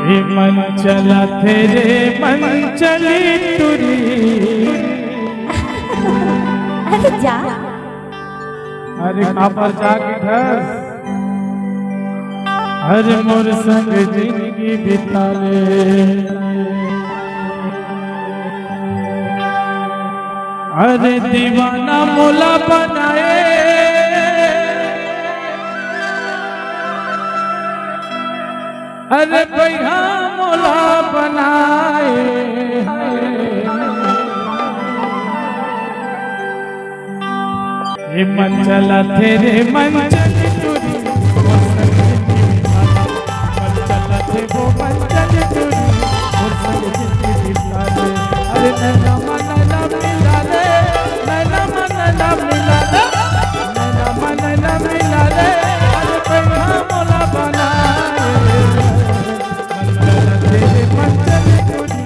ये मन चला तेरे मन चली तुरी। अरे जा, अरे कहाँ पर जाके घर, अरे मोर संग जिंदगी बिता ले। अरे दीवाना मोला बनाए, अरे भैया मोला बनाए। ये मन चला तेरे मन चली तुरी, मन चला थे वो मन चली तुरी, और संग जिंदगी बिता ले। अरे नैना मन ना मिला ले, नैना मन ना मिला ले, नैना मन ना मिला ले। अरे भैया मोला बनाए, मन चला तेरे मन चली तुरी,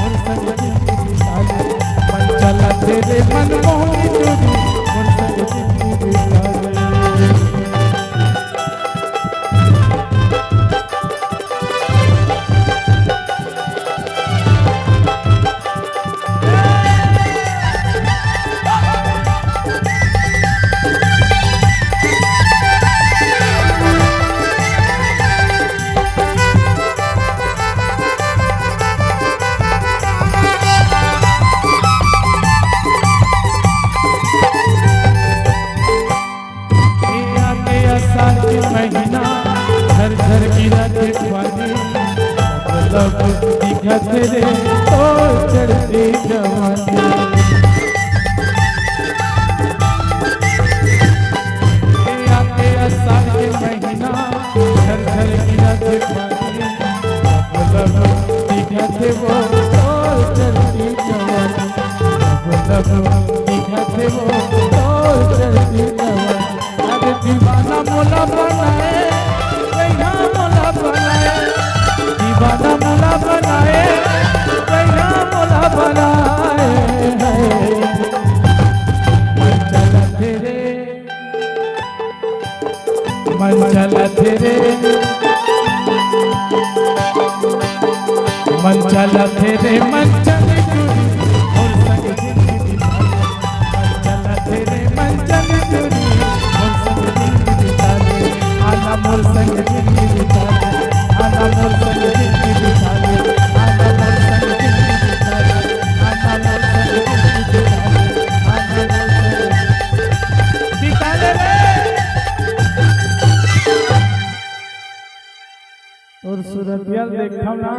और संग जिंदगी बिता ले। मन चला तेरे मन मोही तुरी, और संग जिंदगी बिता ले। महीना घर घर गिरा पानी, मतलब दिखा तेरे तो चढ़ती जवानी। आके आसार के महीना घर घर गिरा पानी, मतलब दिखा थे वो तो चढ़ती जवानी, मतलब दिखा थे वो तो चढ़ती जवानी। अरे दीवाना मोला बनाए, भैया मोला बनाए, दीवाना मोला बनाए, भैया मोला बनाए। मन चला तेरे, मन चला तेरे, मन चला तेरे मन चली तुरी, और संग जिंदगी बिता ले। मन चला तेरे मन चली तुरी, और संग जिंदगी बिता ले। आना मोर संग जिंदगी बिता ले, आना मोर संग जिंदगी बिता ले, आना मोर संग जिंदगी बिता ले, आना मोर संग जिंदगी बिता ले, आना मोर संग बिता ले रे। और सूरत यार देखा ना।